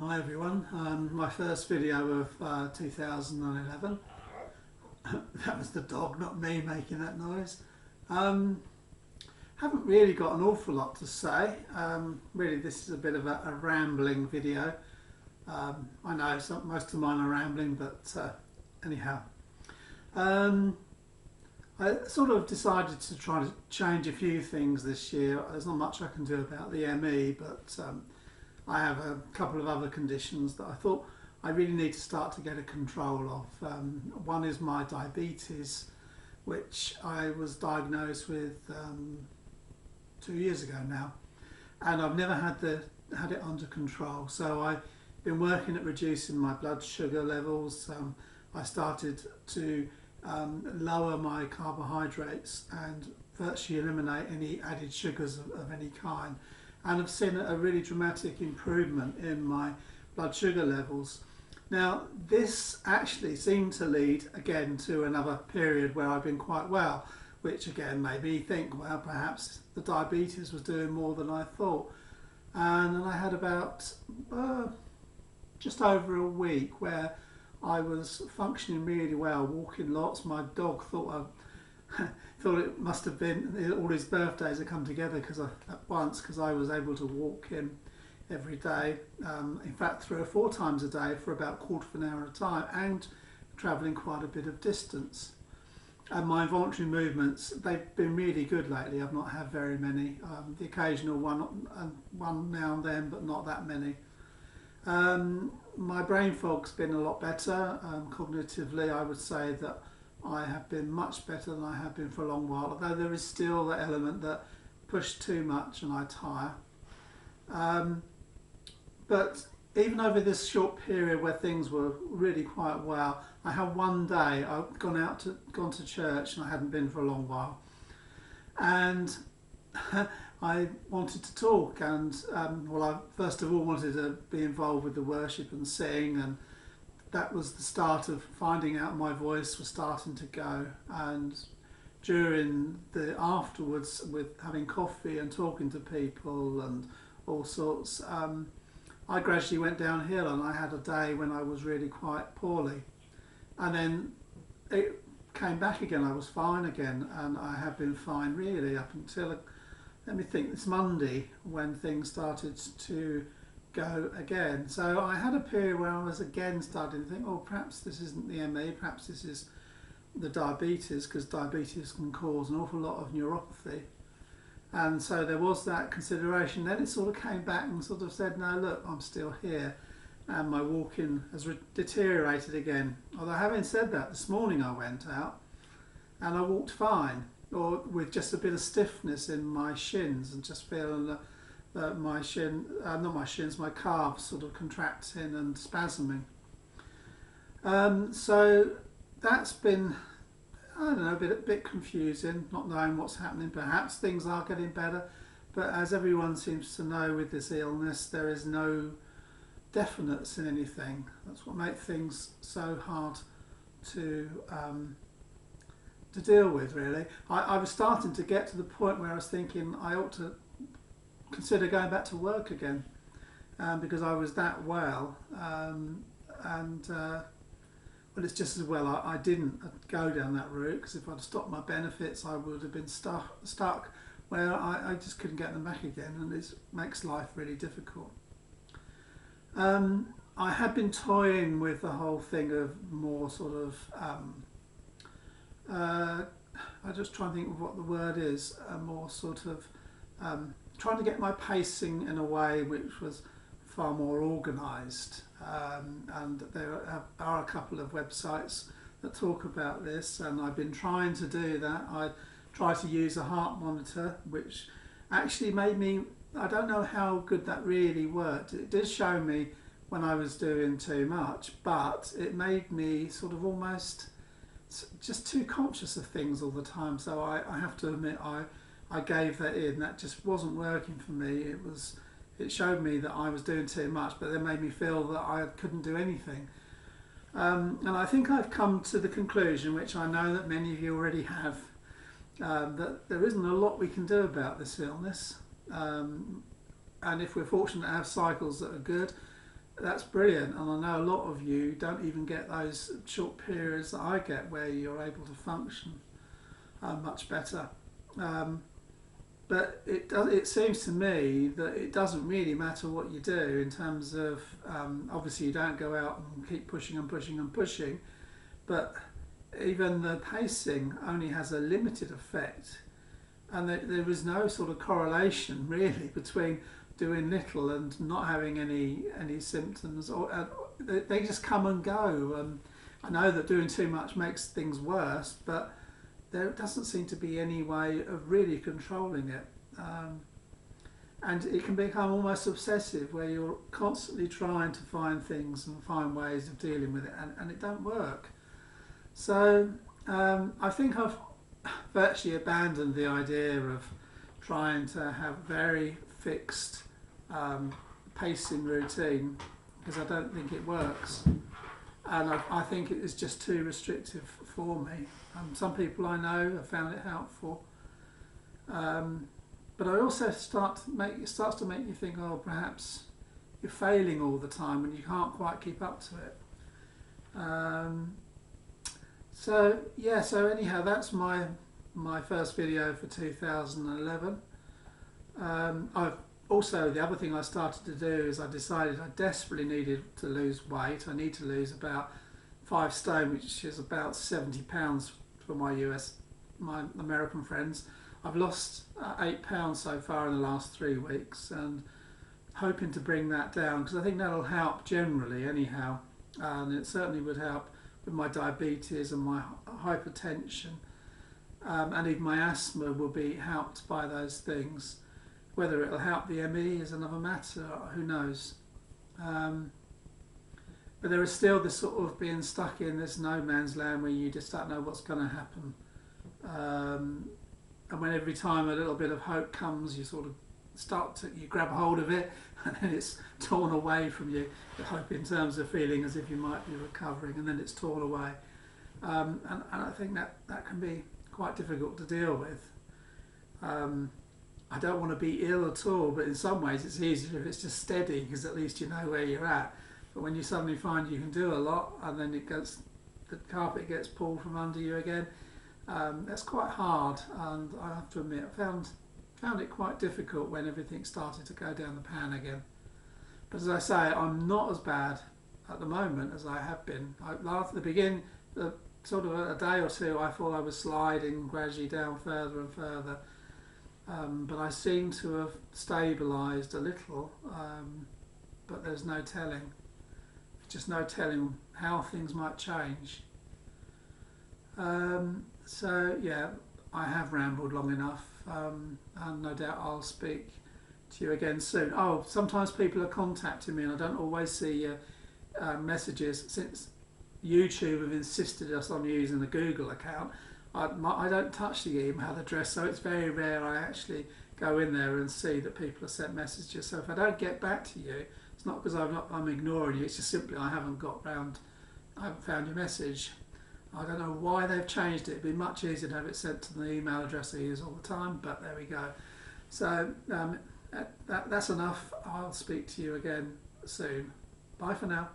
Hi everyone, my first video of 2011. That was the dog, not me, making that noise. Haven't really got an awful lot to say. Really this is a bit of a rambling video. I know most of mine are rambling, but anyhow. I sort of decided to try to change a few things this year. There's not much I can do about the ME, but I have a couple of other conditions that I thought I really need to start to get a control of. One is my diabetes, which I was diagnosed with 2 years ago now, and I've never had it under control. So I've been working at reducing my blood sugar levels. I started to lower my carbohydrates and virtually eliminate any added sugars of any kind. And I've seen a really dramatic improvement in my blood sugar levels. Now, this actually seemed to lead again to another period where I've been quite well, which again made me think, well, perhaps the diabetes was doing more than I thought. And I had about just over a week where I was functioning really well, walking lots. My dog thought thought it must have been all his birthdays had come together because I was able to walk him every day, in fact 3 or 4 times a day for about a quarter of an hour at a time, and travelling quite a bit of distance. And my involuntary movements, they've been really good lately. I've not had very many, the occasional one now and then, but not that many. My brain fog's been a lot better. Cognitively, I would say that I have been much better than I have been for a long while, although there is still the element that push too much and I tire. But even over this short period where things were really quite well, I had one day I'd gone to church and I hadn't been for a long while, and I wanted to talk, and well, I first of all wanted to be involved with the worship and sing, and that was the start of finding out my voice was starting to go. And during the afterwards, with having coffee and talking to people and all sorts, I gradually went downhill, and I had a day when I was really quite poorly, and then it came back again. I was fine again, and I have been fine really up until, let me think, this Monday when things started to go again. So I had a period where I was again starting to think, oh, perhaps this isn't the ME, perhaps this is the diabetes, because diabetes can cause an awful lot of neuropathy. And so there was that consideration. Then it sort of came back and sort of said, no, look, I'm still here, and my walking has deteriorated again. Although having said that, this morning I went out and I walked fine, or with just a bit of stiffness in my shins and just feeling my my calves sort of contracting and spasming. So that's been, I don't know, a bit confusing, not knowing what's happening. Perhaps things are getting better, but as everyone seems to know with this illness, there is no definites in anything. That's what makes things so hard to deal with, really. I was starting to get to the point where I was thinking I ought to consider going back to work again, because I was that well, well, it's just as well I didn't go down that route, because if I'd stopped my benefits I would have been stuck where I just couldn't get them back again, and it makes life really difficult. I had been toying with the whole thing of more sort of I just try and think of what the word is, more sort of trying to get my pacing in a way which was far more organised, and there are a couple of websites that talk about this, and I've been trying to do that. I try to use a heart monitor, which actually made me, I don't know how good that really worked. It did show me when I was doing too much, but it made me sort of almost just too conscious of things all the time. So I have to admit I gave that in. That just wasn't working for me. It showed me that I was doing too much, but then made me feel that I couldn't do anything. And I think I've come to the conclusion, which I know that many of you already have, that there isn't a lot we can do about this illness. And if we're fortunate to have cycles that are good, that's brilliant, and I know a lot of you don't even get those short periods that I get where you're able to function much better. Um, but it seems to me that it doesn't really matter what you do in terms of, obviously you don't go out and keep pushing and pushing and pushing, but even the pacing only has a limited effect, and there is no sort of correlation really between doing little and not having any symptoms, or they just come and go. I know that doing too much makes things worse, but there doesn't seem to be any way of really controlling it. And it can become almost obsessive, where you're constantly trying to find things and find ways of dealing with it, and it don't work. So I think I've virtually abandoned the idea of trying to have very fixed pacing routine, because I don't think it works, and I think it is just too restrictive for me. Some people I know have found it helpful, but I also it starts to make you think, oh, perhaps you're failing all the time and you can't quite keep up to it. So yeah, so anyhow, that's my first video for 2011. I've also, the other thing I started to do is I decided I desperately needed to lose weight. I need to lose about 5 stone, which is about 70 pounds for my American friends. I've lost 8 pounds so far in the last 3 weeks, and hoping to bring that down, because I think that'll help generally anyhow, and it certainly would help with my diabetes and my hypertension, and even my asthma will be helped by those things. Whether it'll help the ME is another matter, who knows. But there is still this sort of being stuck in this no man's land where you just don't know what's going to happen. And when every time a little bit of hope comes, you sort of you grab hold of it, and then it's torn away from you. The hope in terms of feeling as if you might be recovering, and then it's torn away. And I think that can be quite difficult to deal with. I don't want to be ill at all, but in some ways it's easier if it's just steady, because at least you know where you're at. But when you suddenly find you can do a lot, and then the carpet gets pulled from under you again, that's quite hard. And I have to admit, I found it quite difficult when everything started to go down the pan again. But as I say, I'm not as bad at the moment as I have been. At the beginning, sort of a day or two, I thought I was sliding gradually down further and further. But I seem to have stabilised a little, but there's no telling. Just no telling how things might change. So yeah, I have rambled long enough, and no doubt I'll speak to you again soon. Oh, sometimes people are contacting me and I don't always see messages, since YouTube have insisted us on using the Google account. I don't touch the email address, so it's very rare I actually go in there and see that people have sent messages. So if I don't get back to you, it's not because I'm ignoring you, it's just simply I haven't found your message. I don't know why they've changed it. It'd be much easier to have it sent to the email address I use all the time, but there we go. So that's enough. I'll speak to you again soon. Bye for now.